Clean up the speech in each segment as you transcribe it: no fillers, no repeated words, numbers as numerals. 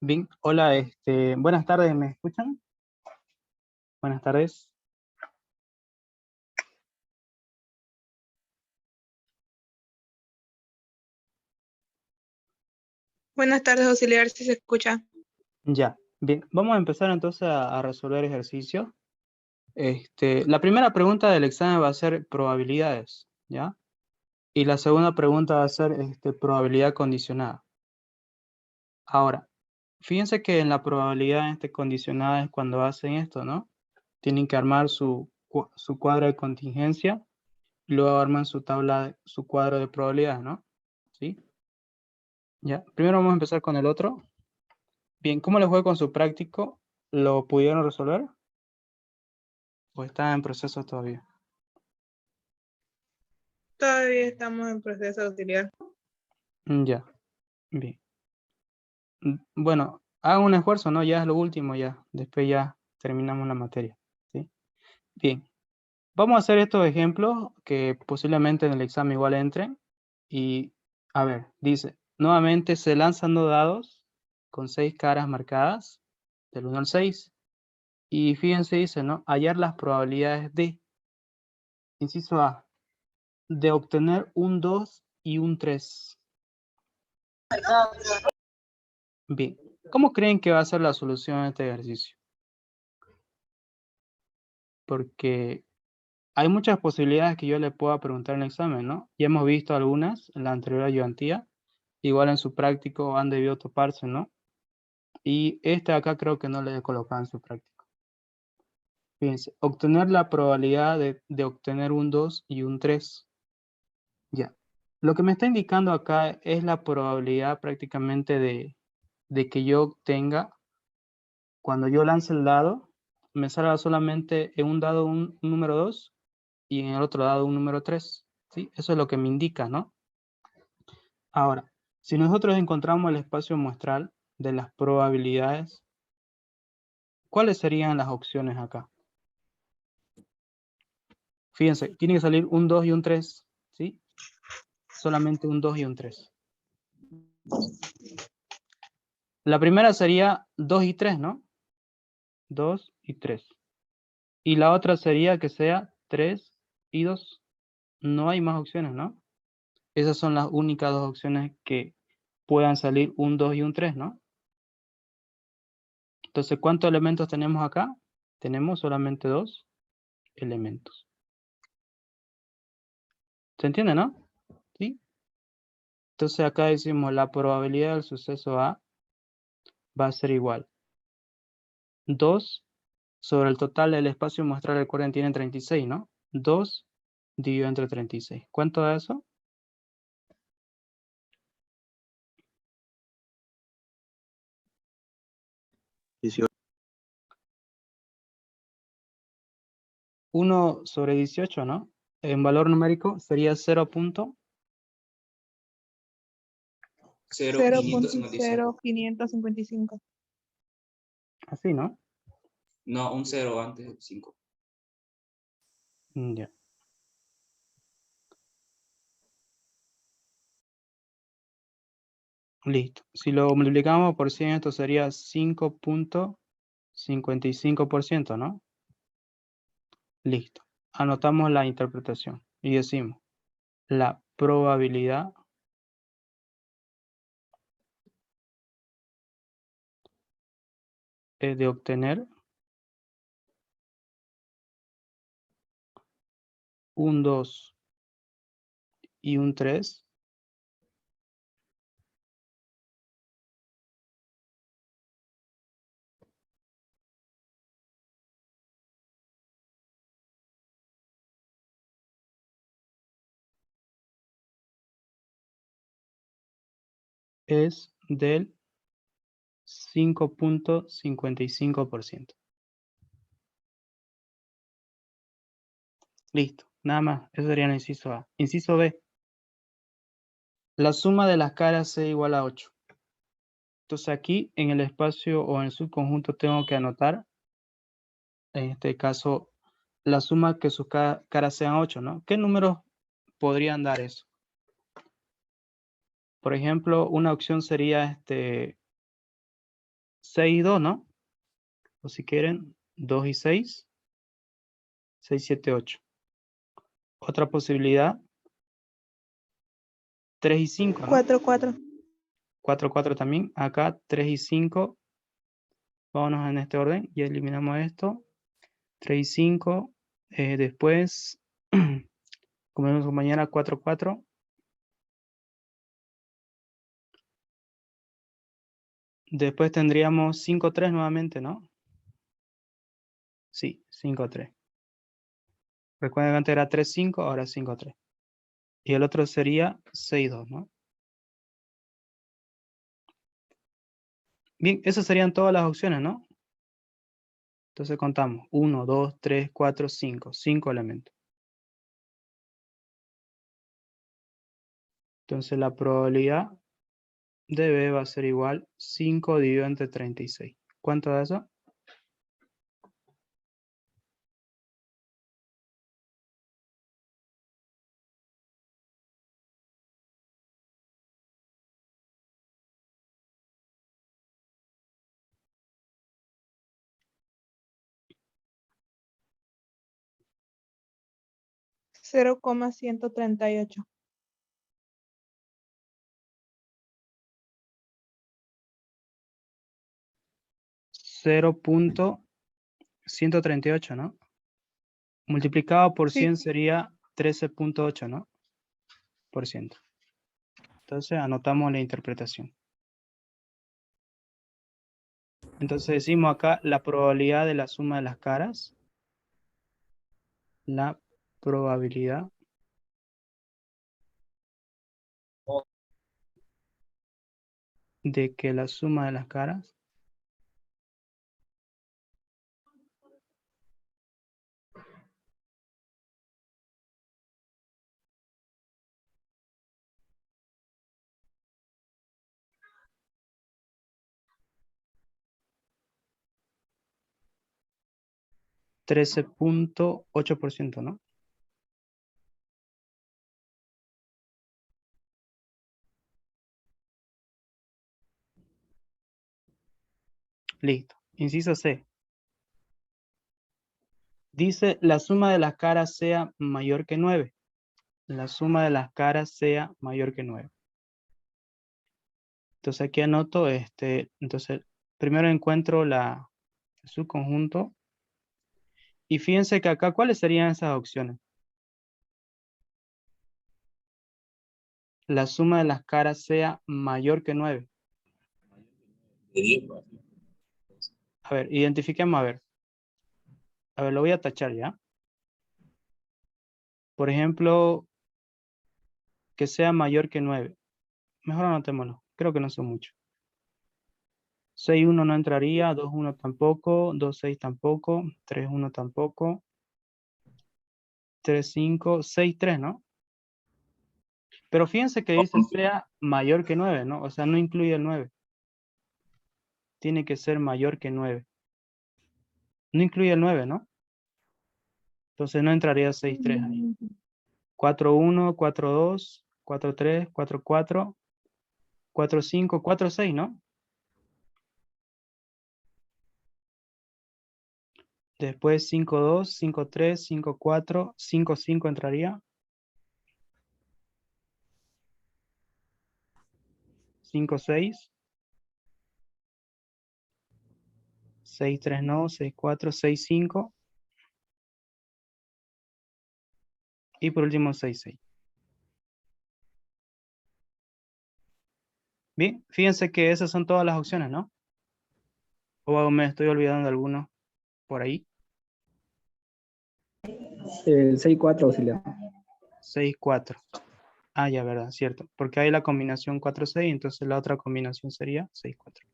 Bien, hola, buenas tardes, ¿me escuchan? Buenas tardes. Buenas tardes, auxiliar, si se escucha. Ya, bien, vamos a empezar entonces a resolver ejercicios. La primera pregunta del examen va a ser probabilidades, ¿ya? Y la segunda pregunta va a ser probabilidad condicionada. Ahora, fíjense que en la probabilidad condicionada es cuando hacen esto, ¿no? Tienen que armar su cuadro de contingencia, luego arman su tabla, su cuadro de probabilidades, ¿no? ¿Sí? Ya, primero vamos a empezar con el otro. Bien, ¿cómo les fue con su práctico? ¿Lo pudieron resolver? ¿O están en proceso todavía? Todavía estamos en proceso, auxiliar. Ya, bien. Bueno, hagan un esfuerzo, ¿no? Ya es lo último, ya. Después ya terminamos la materia, ¿sí? Bien. Vamos a hacer estos ejemplos que posiblemente en el examen igual entren. Y, a ver, dice, nuevamente se lanzan dos dados con 6 caras marcadas, del 1 al 6. Y fíjense, dice, ¿no? Hallar las probabilidades de, inciso A, de obtener un 2 y un 3. Bien, ¿cómo creen que va a ser la solución a este ejercicio? Porque hay muchas posibilidades que yo le pueda preguntar en el examen, ¿no? Ya hemos visto algunas en la anterior ayudantía, igual en su práctico han debido toparse, ¿no? Y este acá creo que no le he colocado en su práctico. Fíjense, obtener la probabilidad de obtener un 2 y un 3. Ya. Lo que me está indicando acá es la probabilidad prácticamente de que yo obtenga, cuando yo lance el dado, me salga solamente en un dado un número 2 y en el otro dado un número 3. ¿Sí? Eso es lo que me indica, ¿no? Ahora, si nosotros encontramos el espacio muestral de las probabilidades, ¿cuáles serían las opciones acá? Fíjense, tiene que salir un 2 y un 3, ¿sí? Solamente un 2 y un 3. La primera sería 2 y 3, ¿no? 2 y 3. Y la otra sería que sea 3 y 2. No hay más opciones, ¿no? Esas son las únicas dos opciones que puedan salir un 2 y un 3, ¿no? Entonces, ¿cuántos elementos tenemos acá? Tenemos solamente dos elementos. ¿Se entiende, no? ¿Sí? Entonces acá decimos la probabilidad del suceso A va a ser igual 2 sobre el total del espacio muestral. Recuerden, tiene 36, ¿no? 2 dividido entre 36. ¿Cuánto da eso? 1 sobre 18, ¿no? En valor numérico sería 0.555. 0.0555. así, ¿no? No, un 0 antes del 5. Ya. Listo. Si lo multiplicamos por 100, esto sería 5.55%, ¿no? Listo. Anotamos la interpretación y decimos la probabilidad de obtener un 2 y un 3 es del 5.55%. Listo. Nada más. Eso sería el inciso A. Inciso B. La suma de las caras C igual a 8. Entonces aquí en el espacio o en el subconjunto tengo que anotar, en este caso, la suma que sus caras sean 8, ¿no? ¿Qué números podrían dar eso? Por ejemplo, una opción sería 6 y 2, ¿no? O si quieren, 2 y 6, 6, 7, 8. Otra posibilidad, 3 y 5, ¿no? 4, 4. 4, 4 también. Acá 3 y 5. Vámonos en este orden y eliminamos esto. 3 y 5. Después, como vemos compañera, 4, 4. Después tendríamos 5, 3 nuevamente, ¿no? Sí, 5, 3. Recuerden que antes era 3, 5, ahora 5, 3. Y el otro sería 6, 2, ¿no? Bien, esas serían todas las opciones, ¿no? Entonces contamos 1, 2, 3, 4, 5. 5 elementos. Entonces la probabilidad de B va a ser igual 5 dividido entre 36. ¿Cuánto da eso? 0,138. 0.138, ¿no? Multiplicado por Sí. 100 sería 13.8, ¿no? Por ciento. Entonces anotamos la interpretación. Entonces decimos acá la probabilidad de la suma de las caras. La probabilidad de que la suma de las caras $13.8, ¿no? Listo. Inciso C. Dice la suma de las caras sea mayor que 9. La suma de las caras sea mayor que 9. Entonces aquí anoto, entonces primero encuentro el subconjunto. Y fíjense que acá, ¿cuáles serían esas opciones? La suma de las caras sea mayor que 9. De 10. A ver, identifiquemos, a ver. A ver, lo voy a tachar ya. Por ejemplo, que sea mayor que 9. Mejor anotémoslo. Creo que no son mucho. 6,1 no entraría, 2,1 tampoco, 2,6 tampoco, 3,1 tampoco, 3,5, 6,3, ¿no? Pero fíjense que dice sea mayor que 9, ¿no? O sea, no incluye el 9. Tiene que ser mayor que 9. No incluye el 9, ¿no? Entonces no entraría 6,3 ahí. 4,1, 4,2, 4,3, 4,4, 4,5, 4,6, ¿no? Después 5,2, 5,3, 5,4, 5,5 entraría. 5,6. 6,3 no, 6,4, 6,5. Y por último 6,6. Bien, fíjense que esas son todas las opciones, ¿no? O me estoy olvidando de alguno por ahí. El 6-4 auxiliar. 6,4. Ah, ya, verdad, cierto. Porque hay la combinación 4,6, entonces la otra combinación sería 6,4.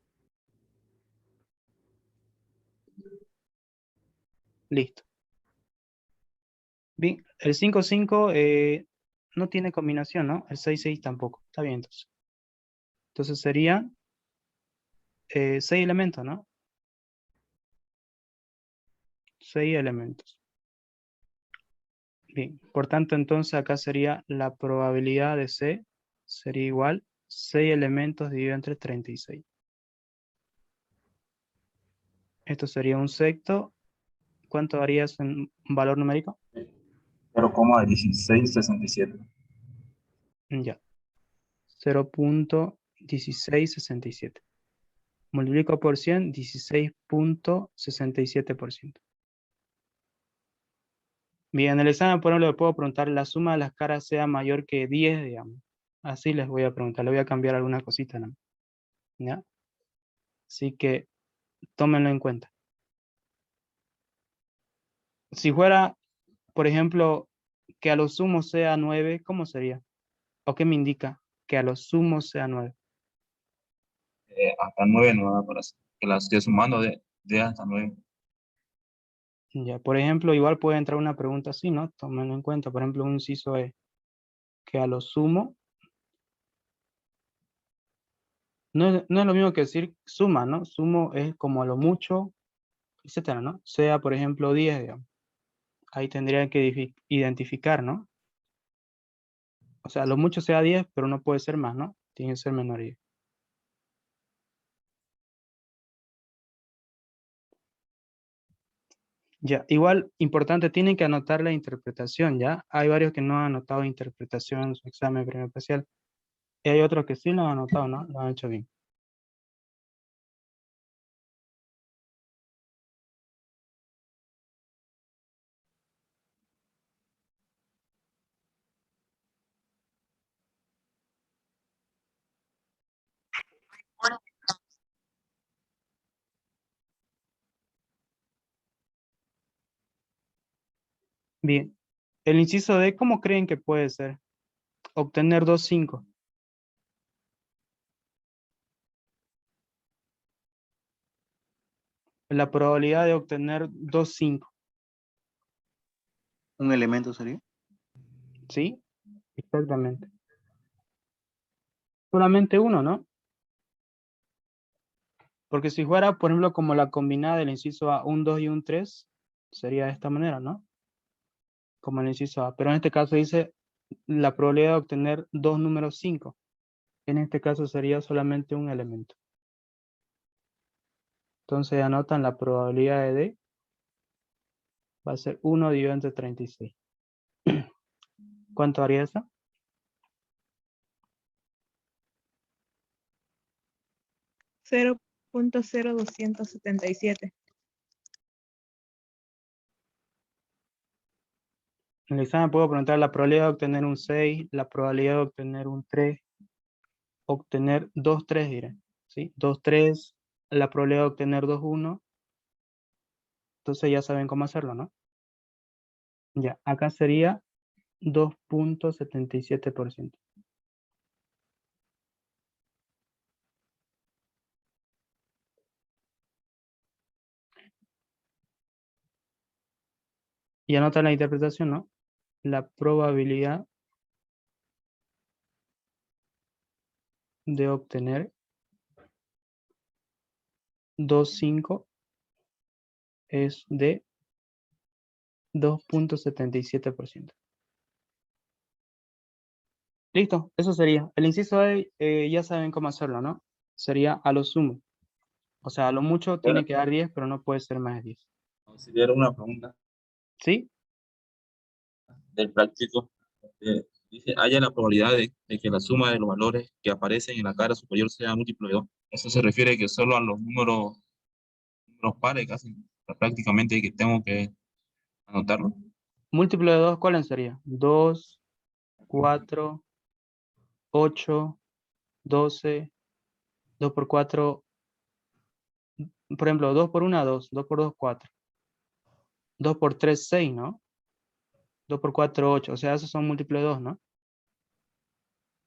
Listo. Bien, el 5,5 no tiene combinación, ¿no? El 6,6 tampoco. Está bien, entonces. Entonces serían 6 elementos, ¿no? 6 elementos. Bien, por tanto, entonces acá sería la probabilidad de C sería igual 6 elementos dividido entre 36. Esto sería un sexto. ¿Cuánto darías en valor numérico? 0,1667. Ya. 0.1667. Multiplico por 100, 16.67%. Bien, en el examen, por ejemplo, le puedo preguntar la suma de las caras sea mayor que 10, digamos. Así les voy a preguntar, le voy a cambiar algunas cositas, ¿no? ¿Ya? Así que tómenlo en cuenta. Si fuera, por ejemplo, que a lo sumo sea 9, ¿cómo sería? ¿O qué me indica que a lo sumo sea 9? Hasta 9 no da para hacer. Que las esté sumando de hasta 9. Ya, por ejemplo, igual puede entrar una pregunta así, ¿no? Tómenlo en cuenta. Por ejemplo, un inciso es que a lo sumo, no es lo mismo que decir suma, ¿no? Sumo es como a lo mucho, etcétera, ¿no? Sea, por ejemplo, 10, digamos. Ahí tendría que identificar, ¿no? O sea, a lo mucho sea 10, pero no puede ser más, ¿no? Tiene que ser menor a 10. Ya, igual, importante, tienen que anotar la interpretación, ¿ya? Hay varios que no han anotado interpretación en su examen primer parcial. Y hay otros que sí lo han anotado, ¿no? Lo han hecho bien. Bien. El inciso D, ¿cómo creen que puede ser? Obtener 2,5. La probabilidad de obtener 2,5. ¿Un elemento sería? ¿Sí? Exactamente. Solamente uno, ¿no? Porque si fuera, por ejemplo, como la combinada del inciso A, un 2 y un 3, sería de esta manera, ¿no? Como el inciso A. Pero en este caso dice la probabilidad de obtener dos números 5. En este caso sería solamente un elemento. Entonces anotan la probabilidad de D. Va a ser 1 dividido entre 36. ¿Cuánto haría eso? 0.0277. En el examen puedo preguntar la probabilidad de obtener un 6, la probabilidad de obtener un 3, obtener 2, 3 diré. ¿Sí? 2, 3, la probabilidad de obtener 2, 1. Entonces ya saben cómo hacerlo, ¿no? Ya, acá sería 2.77%. Y anotan la interpretación, ¿no? La probabilidad de obtener 2,5 es de 2.77%. Listo, eso sería. El inciso A, ya saben cómo hacerlo, ¿no? Sería a lo sumo. O sea, a lo mucho tiene que dar 10, pero no puede ser más de 10. Considero una pregunta ¿Sí? del práctico. Dice, haya la probabilidad de que la suma de los valores que aparecen en la cara superior sea múltiplo de 2. Eso se refiere que solo a los números pares, casi prácticamente que tengo que anotarlo. Múltiplo de 2, ¿cuál sería? 2, 4, 8, 12, 2 por 4, por ejemplo, 2 por 1, 2, 2 por 2, 4, 2 por 3, 6, ¿no? 2 por 4, 8, o sea, esos son múltiplos de 2, ¿no?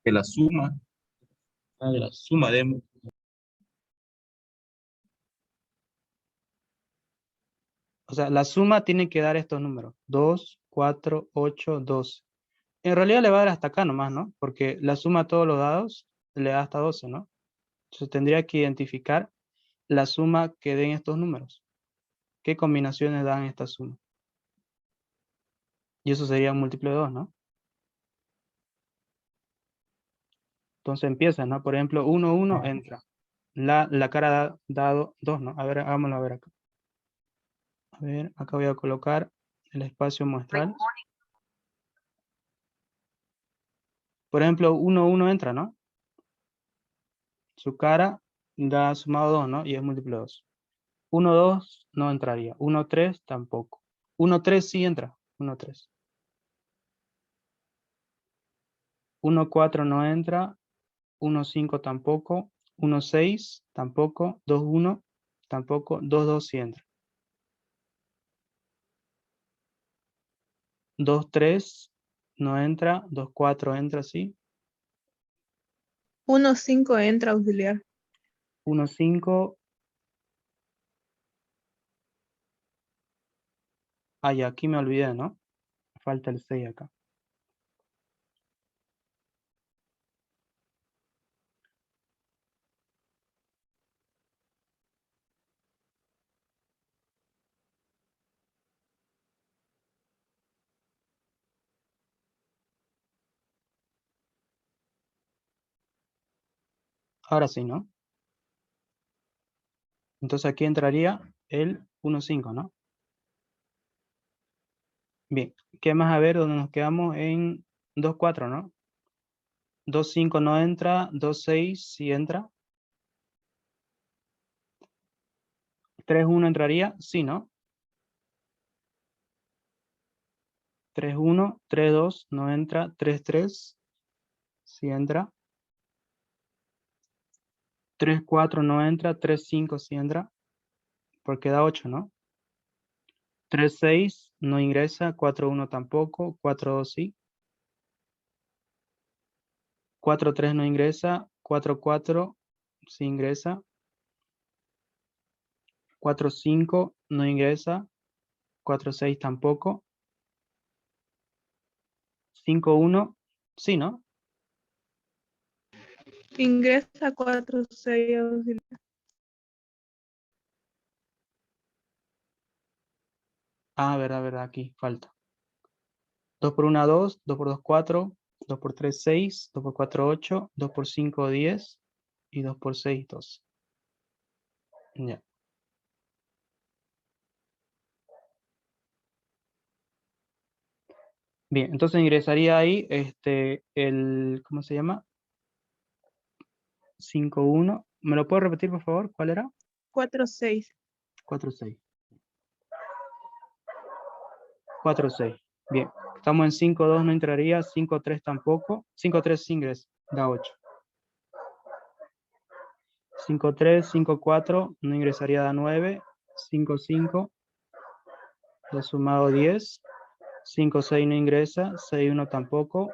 Que la suma de O sea, la suma tiene que dar estos números, 2, 4, 8, 12. En realidad le va a dar hasta acá nomás, ¿no? Porque la suma de todos los dados le da hasta 12, ¿no? Entonces tendría que identificar la suma que den estos números. ¿Qué combinaciones dan esta suma? Y eso sería un múltiplo de 2, ¿no? Entonces empieza, ¿no? Por ejemplo, 1, 1 entra. La cara da 2, ¿no? A ver, hagámoslo a ver acá. A ver, acá voy a colocar el espacio muestral. Por ejemplo, 1, 1 entra, ¿no? Su cara da sumado 2, ¿no? Y es múltiplo de 2. 1, 2 no entraría. 1, 3 tampoco. 1, 3 sí entra. 1, 3. 1, 4 no entra. 1, 5 tampoco. 1, 6 tampoco. 2, 1 tampoco. 2, 2 sí entra. 2, 3 no entra. 2, 4 entra, sí. 1,5 entra auxiliar. 1, 5. Ah, ya, aquí me olvidé, ¿no? Falta el 6 acá. Ahora sí, ¿no? Entonces aquí entraría el 1, 5, ¿no? Bien, ¿qué más? A ver, ¿dónde nos quedamos? En 2, 4, ¿no? 2, 5 no entra. 2, 6 sí entra. 3, 1 entraría, sí, ¿no? 3, 1, 3, 2 no entra. 3, 3 sí entra. 3, 4 no entra. 3, 5 sí entra. Porque da 8, ¿no? 3, 6 no ingresa. 4, 1 tampoco. 4, 2 sí. 4, 3 no ingresa. 4, 4 sí ingresa. 4, 5 no ingresa. 4, 6 tampoco. 5, 1 sí, ¿no? Ingresa 4,6 auxiliar. Ah, verdad, aquí falta. 2 por 1, 2. 2 por 2, 4. 2 por 3, 6. 2 por 4, 8. 2 por 5, 10. Y 2 por 6, 12. Ya. Bien, entonces ingresaría ahí el, ¿cómo se llama? 5, 1. ¿Me lo puedo repetir, por favor? ¿Cuál era? 4,6. 4, 6. 4, 6. Bien. Estamos en 5, 2 no entraría. 5, 3 tampoco. 5, 3 sí ingresa. Da 8. 5, 3, 5, 4 no ingresaría, da 9. 5, 5 de sumado 10. 5, 6 no ingresa. 6, 1 tampoco.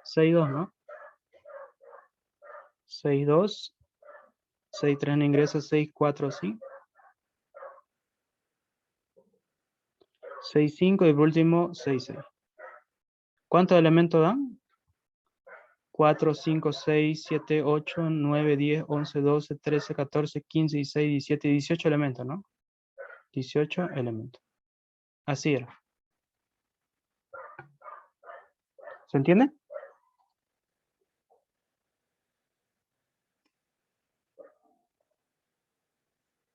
6, 2, ¿no? 6, 2. 6, 3 no ingresa. 6, 4 sí. 6, 5 y por último 6, 6. ¿Cuántos elementos dan? 4, 5, 6, 7, 8, 9, 10, 11, 12, 13, 14, 15, 16, 17, 18 elementos, ¿no? 18 elementos. Así era. ¿Se entiende?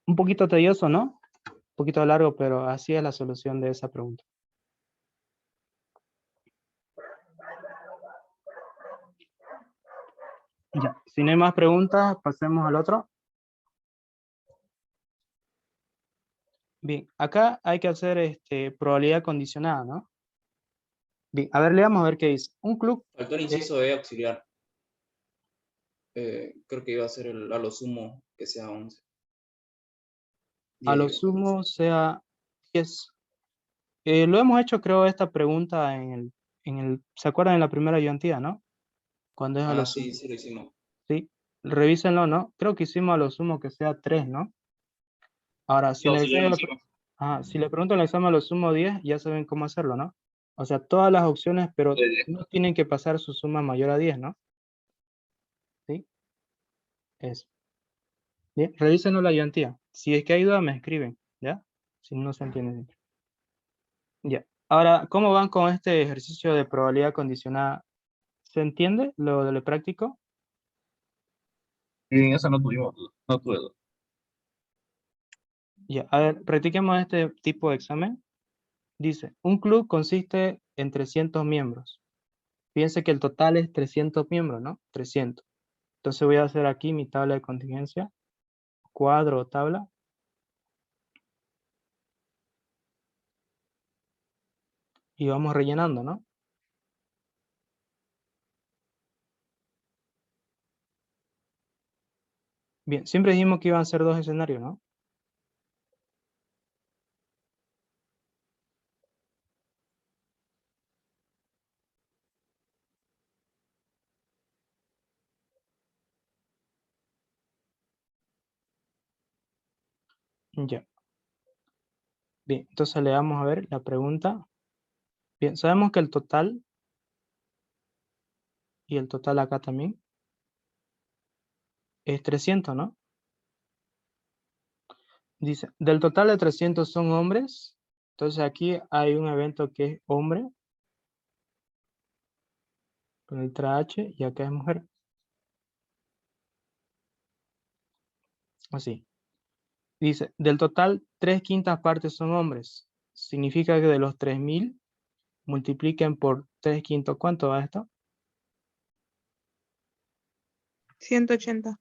Un poquito tedioso, ¿no? Un poquito largo, pero así es la solución de esa pregunta. Ya, si no hay más preguntas, pasemos al otro. Bien, acá hay que hacer probabilidad condicionada, ¿no? Bien, a ver, leamos a ver qué dice. Un club. Faltó el inciso de auxiliar. Creo que iba a ser a lo sumo que sea 11. A lo 10, sumo sea 10. Lo hemos hecho, creo, esta pregunta ¿se acuerdan en la primera ayudantía, no? Cuando es a lo sumo. Sí, sí lo hicimos. Sí, revísenlo, ¿no? Creo que hicimos a lo sumo que sea 3, ¿no? Ahora, si Sí, en el auxiliar examen, encima. si le preguntan en el examen a lo sumo 10, ya saben cómo hacerlo, ¿no? O sea, todas las opciones, pero no tienen que pasar su suma mayor a 10, ¿no? ¿Sí? Eso. Bien, revísenlo la ayudantía. Si es que hay duda, me escriben, ¿ya? Si no se entiende bien. Ya. Ahora, ¿cómo van con este ejercicio de probabilidad condicionada? ¿Se entiende lo de lo práctico? En esa no tuvimos duda, no tuve duda. Ya, a ver, practiquemos este tipo de examen. Dice, un club consiste en 300 miembros. Fíjense que el total es 300 miembros, ¿no? 300. Entonces voy a hacer aquí mi tabla de contingencia, cuadro o tabla. Y vamos rellenando, ¿no? Bien, siempre dijimos que iban a ser dos escenarios, ¿no? Ya. Bien, entonces le vamos a ver la pregunta. Bien, sabemos que el total, y el total acá también, es 300, ¿no? Dice, del total de 300 son hombres. Entonces aquí hay un evento que es hombre, con letra H, y acá es mujer. Así. Dice, del total, 3/5 partes son hombres. Significa que de los 3000, multipliquen por 3/5, ¿cuánto da esto? 180.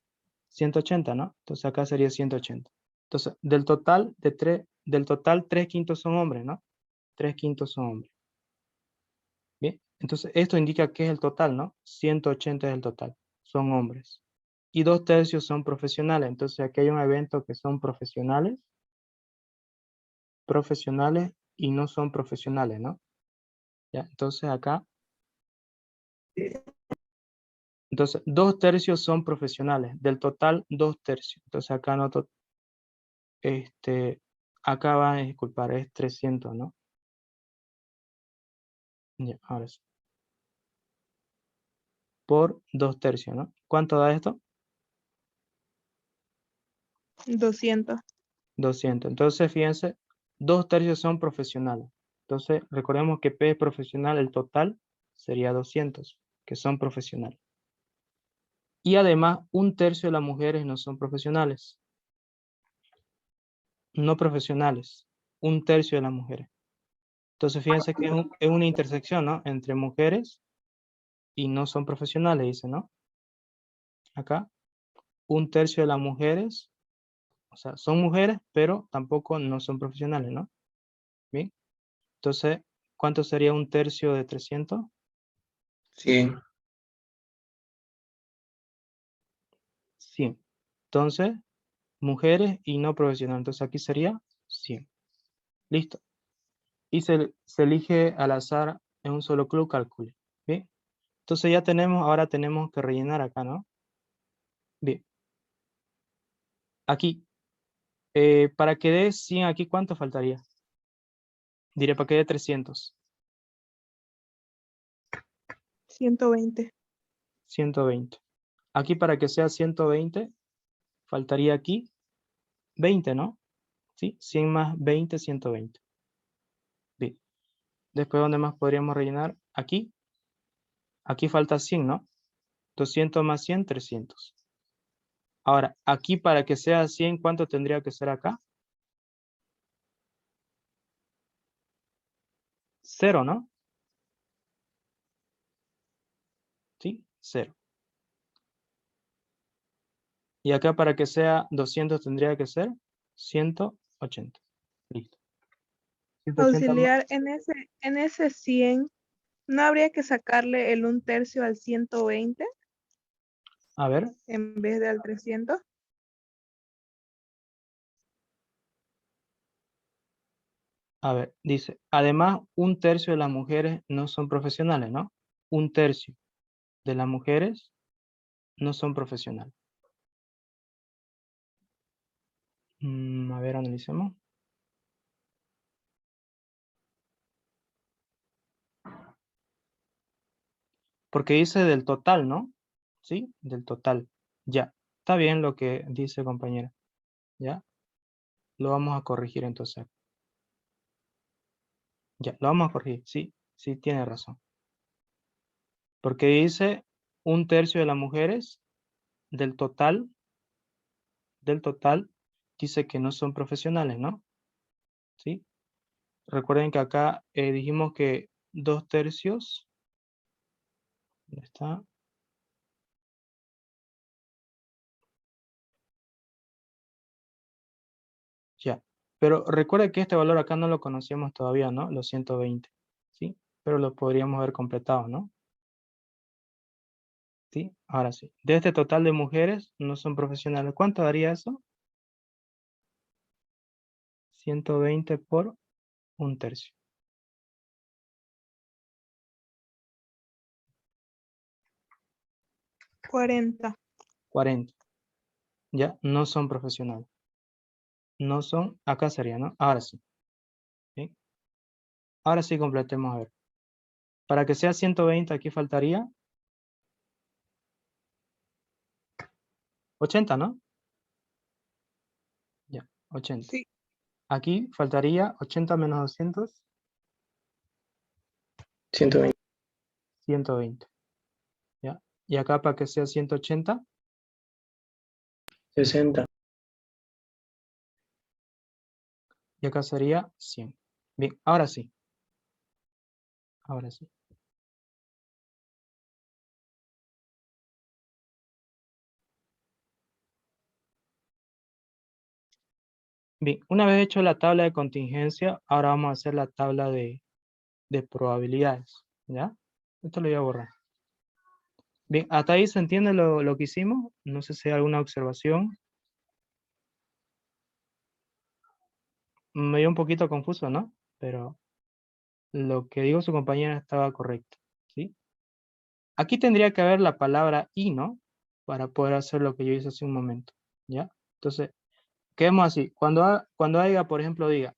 180, ¿no? Entonces acá sería 180. Entonces, del total, del total 3/5 son hombres, ¿no? 3/5 son hombres. Bien, entonces esto indica que es el total, ¿no? 180 es el total, son hombres. Y 2/3 son profesionales. Entonces aquí hay un evento que son profesionales y no son profesionales, ¿no? Ya, entonces acá, entonces 2/3 son profesionales, del total 2/3. Entonces acá noto, acá va a disculpar, es 300, ¿no? Ya, ahora sí. Por 2/3, ¿no? ¿Cuánto da esto? 200. 200. Entonces, fíjense, 2/3 son profesionales. Entonces, recordemos que P es profesional, el total sería 200, que son profesionales. Y además, 1/3 de las mujeres no son profesionales. No profesionales. 1/3 de las mujeres. Entonces, fíjense que es una intersección, ¿no? Entre mujeres y no son profesionales, dice, ¿no? Acá, 1/3 de las mujeres, o sea, son mujeres, pero tampoco no son profesionales, ¿no? Bien. Entonces, ¿cuánto sería 1/3 de 300? 100. 100. Entonces, mujeres y no profesionales. Entonces, aquí sería 100. Listo. Y se elige al azar en un solo club, calcule. Bien. Entonces ya tenemos, ahora tenemos que rellenar acá, ¿no? Bien. Aquí, para que dé 100 aquí, ¿cuánto faltaría? Diré, para que dé 300. 120. 120. Aquí para que sea 120, faltaría aquí 20, ¿no? ¿Sí? 100 más 20, 120. Bien. Después, ¿dónde más podríamos rellenar? Aquí. Aquí falta 100, ¿no? 200 más 100, 300. Ahora, aquí para que sea 100, ¿cuánto tendría que ser acá? 0, ¿no? ¿Sí? 0. Y acá para que sea 200 tendría que ser 180. Listo. 180 más. Auxiliar, en ese 100, ¿no habría que sacarle el 1/3 al 120 A ver, en vez de al 300? dice, además 1/3 de las mujeres no son profesionales, ¿no? 1/3 de las mujeres no son profesionales. A ver, analicemos. Porque dice del total, ¿no? ¿Sí? Del total. Ya. Está bien lo que dice, compañera. ¿Ya? Lo vamos a corregir entonces. Ya, lo vamos a corregir. Sí, sí, tiene razón. Porque dice 1/3 de las mujeres del total, dice que no son profesionales, ¿no? ¿Sí? Recuerden que acá dijimos que 2/3, ¿dónde está? Ya, pero recuerda que este valor acá no lo conocíamos todavía, ¿no? Los 120, ¿sí? Pero lo podríamos haber completado, ¿no? ¿Sí? Ahora sí. De este total de mujeres no son profesionales, ¿cuánto daría eso? 120 por 1/3. 40. 40. Ya, no son profesionales. No son, acá sería, ¿no? Ahora sí. ¿Sí? Ahora sí completemos a ver. Para que sea 120 aquí faltaría 80, ¿no? Ya, 80. Sí. Aquí faltaría 80 menos 200, 120. 120. ¿Ya? Y acá para que sea 180, 60. y acá sería 100. Bien, ahora sí. Ahora sí. Bien, una vez hecho la tabla de contingencia, ahora vamos a hacer la tabla de probabilidades. ¿Ya? Esto lo voy a borrar. Bien, ¿hasta ahí se entiende lo que hicimos? No sé si hay alguna observación. Me dio un poquito confuso, ¿no? Pero lo que dijo su compañera estaba correcto, ¿sí? Aquí tendría que haber la palabra y, ¿no? Para poder hacer lo que yo hice hace un momento, ¿ya? Entonces, quedemos así. Cuando haya, por ejemplo, diga,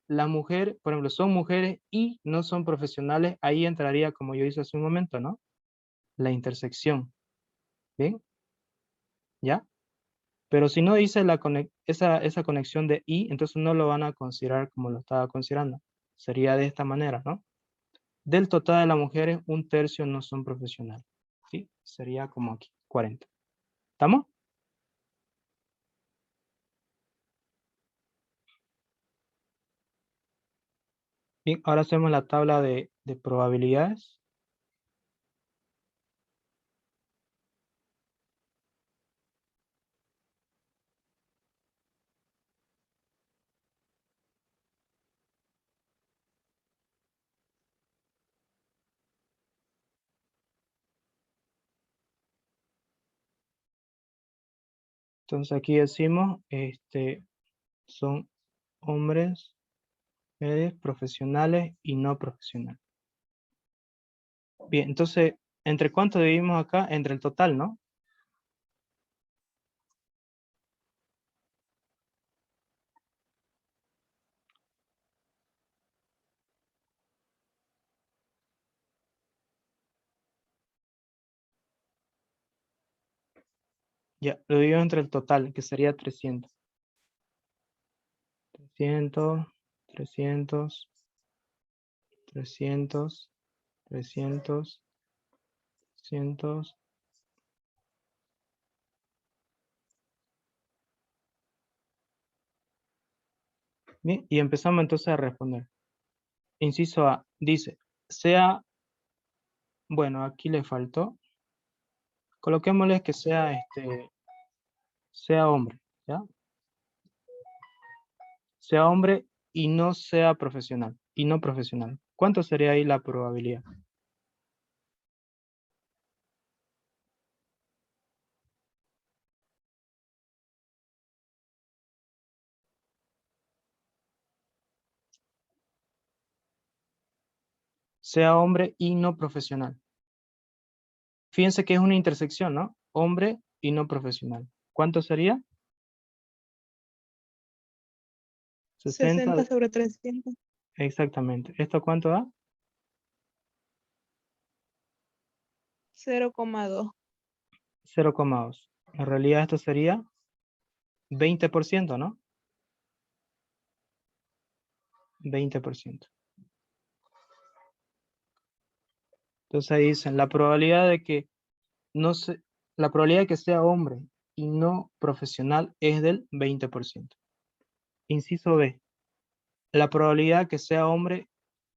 la mujer, por ejemplo, son mujeres y no son profesionales, ahí entraría, como yo hice hace un momento, ¿no? La intersección, ¿bien? ¿Ya? Pero si no dice esa conexión de y, entonces no lo van a considerar como lo estaba considerando. Sería de esta manera, ¿no? Del total de las mujeres, 1/3 no son profesionales. ¿Sí? Sería como aquí, 40. ¿Estamos? Bien, ahora hacemos la tabla de probabilidades. Entonces aquí decimos, son hombres, mujeres, profesionales y no profesionales. Bien, entonces, ¿entre cuánto dividimos acá? Entre el total, ¿no? Ya, lo divido entre el total, que sería 300. 300, 300, 300, 300, 300. Bien, y empezamos entonces a responder. Inciso A, dice, sea, bueno, aquí le faltó. Coloquémosle que sea hombre, ¿ya? Sea hombre y no sea profesional, y no profesional. ¿Cuánto sería ahí la probabilidad? Sea hombre y no profesional. Fíjense que es una intersección, ¿no? Hombre y no profesional. ¿Cuánto sería? 60 60. sobre 300. Exactamente. ¿Esto cuánto da? 0,2. 0,2. En realidad esto sería 20%, ¿no? 20%. Entonces ahí dicen, la probabilidad de que no se, la probabilidad de que sea hombre y no profesional es del 20%. Inciso B. La probabilidad que sea hombre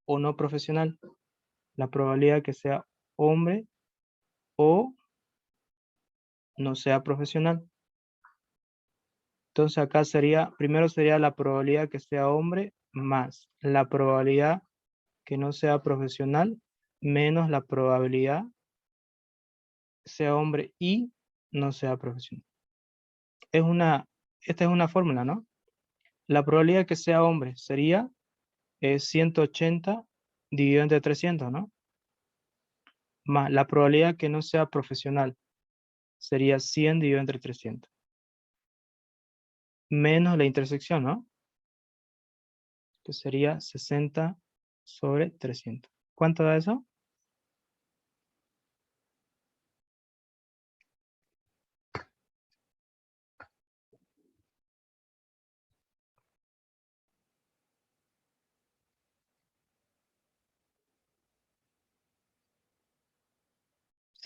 o no profesional. La probabilidad que sea hombre o no sea profesional. Entonces acá sería, primero sería la probabilidad que sea hombre más la probabilidad que no sea profesional menos la probabilidad que sea hombre y no sea profesional. Esta es una fórmula, ¿no? La probabilidad que sea hombre sería 180 dividido entre 300, ¿no? Más la probabilidad que no sea profesional sería 100 dividido entre 300. Menos la intersección, ¿no? Que sería 60 sobre 300. ¿Cuánto da eso?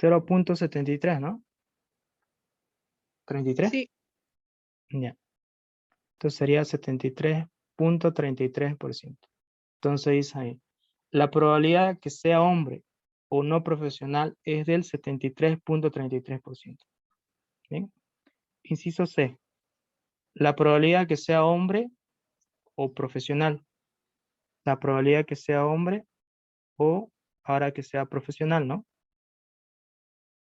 $0.73, ¿no? ¿33? Sí, Ya. Entonces sería 73.33%. Entonces dice ahí, la probabilidad que sea hombre o no profesional es del 73.33%. ¿Bien? Inciso C. La probabilidad que sea hombre o profesional. La probabilidad que sea hombre o ahora que sea profesional, ¿no?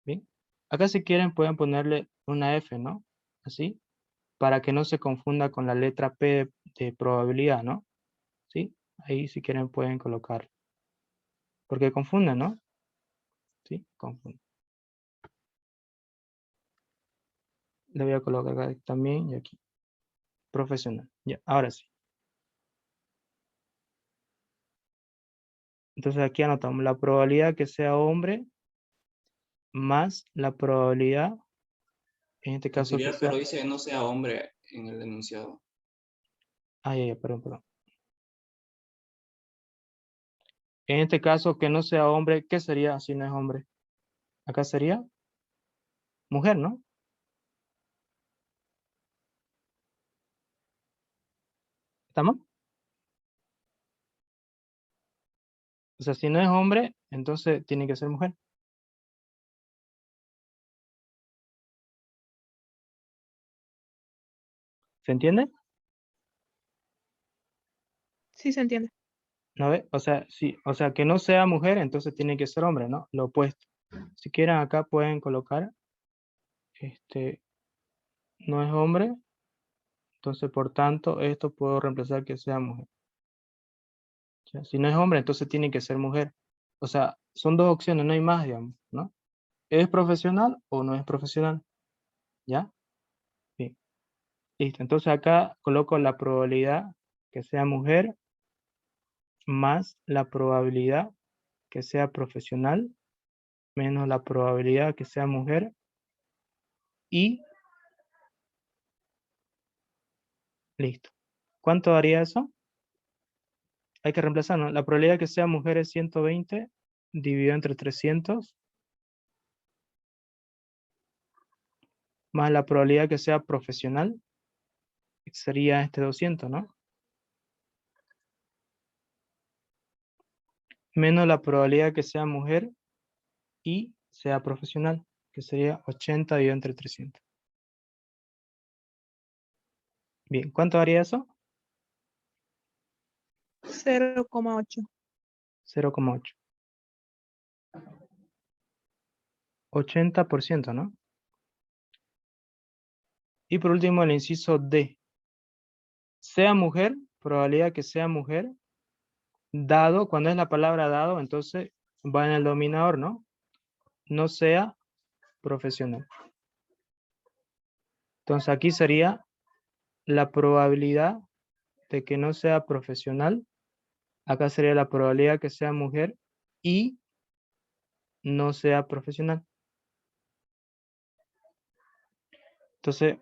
Bien. Acá si quieren pueden ponerle una F, ¿no? Así, para que no se confunda con la letra P de probabilidad, ¿no? ¿Sí? Ahí si quieren pueden colocar. Porque confunden, ¿no? Sí, confunden. Le voy a colocar acá también y aquí. Profesional. Ya, ahora sí. Entonces aquí anotamos la probabilidad que sea hombre más la probabilidad, en este caso que Auxiliar, sea... pero dice que no sea hombre en el enunciado. Ay, perdón. En este caso que no sea hombre, ¿qué sería si no es hombre? Acá sería mujer, ¿no? ¿Estamos? O sea, si no es hombre, entonces tiene que ser mujer. ¿Se entiende? sí se entiende. ¿No ve? O sea, sí, o sea, que no sea mujer, entonces tiene que ser hombre, ¿no? Lo opuesto. Si quieren acá pueden colocar, no es hombre, entonces por tanto esto puedo reemplazar que sea mujer. O sea, si no es hombre, entonces tiene que ser mujer. O sea, son dos opciones, no hay más, digamos, ¿no? ¿Es profesional o no es profesional? ¿Ya? Bien. Listo. Entonces acá coloco la probabilidad que sea mujer más la probabilidad que sea profesional menos la probabilidad que sea mujer y listo. ¿Cuánto daría eso? Hay que reemplazar, ¿no? La probabilidad que sea mujer es 120 dividido entre 300 más la probabilidad que sea profesional sería 200, ¿no? Menos la probabilidad que sea mujer y sea profesional, que sería 80 dividido entre 300. Bien, ¿cuánto daría eso? 0,8. 0,8. 80%, ¿no? Y por último el inciso D. Sea mujer, probabilidad que sea mujer, dado, cuando es la palabra dado, entonces va en el dominador, ¿no? No sea profesional. Entonces aquí sería la probabilidad de que no sea profesional. Acá sería la probabilidad que sea mujer y no sea profesional. Entonces,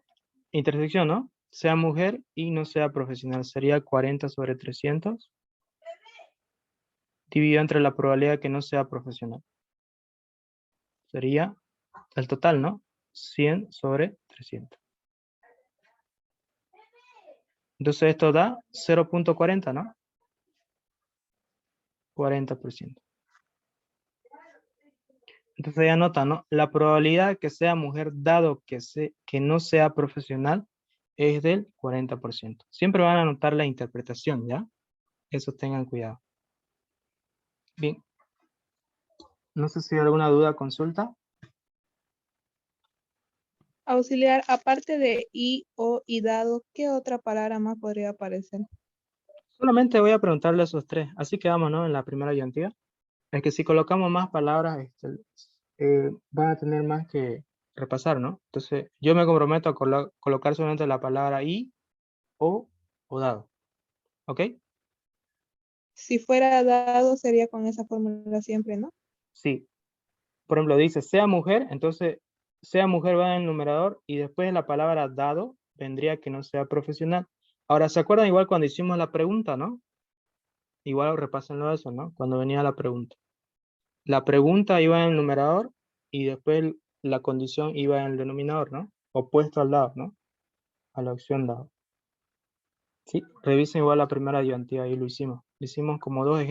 intersección, ¿no? Sea mujer y no sea profesional. Sería 40 sobre 300 dividido entre la probabilidad que no sea profesional. Sería el total, ¿no? 100 sobre 300. Entonces esto da 0.40, ¿no? 40%. Entonces ya nota, ¿no? La probabilidad de que sea mujer dado que no sea profesional es del 40%. Siempre van a notar la interpretación, ¿ya? Eso tengan cuidado. Bien. No sé si hay alguna duda, consulta. Auxiliar, aparte de y, o y dado, ¿qué otra palabra más podría aparecer? Solamente voy a preguntarle esos tres. Así quedamos, ¿no? En la primera ayuntía. Es que si colocamos más palabras, van a tener más que repasar, ¿no? Entonces, yo me comprometo a colocar solamente la palabra y, o dado. ¿Ok? Si fuera dado, sería con esa fórmula siempre, ¿no? Sí. Por ejemplo, dice sea mujer, entonces sea mujer va en el numerador y después de la palabra dado vendría que no sea profesional. Ahora, ¿se acuerdan igual cuando hicimos la pregunta, no? Igual repásenlo eso, ¿no? Cuando venía la pregunta. La pregunta iba en el numerador y después la condición iba en el denominador, ¿no? Opuesto al dado, ¿no? A la opción dado. Sí, revisen igual la primera ayudantía, ahí lo hicimos. Hicimos como 2 ejemplos.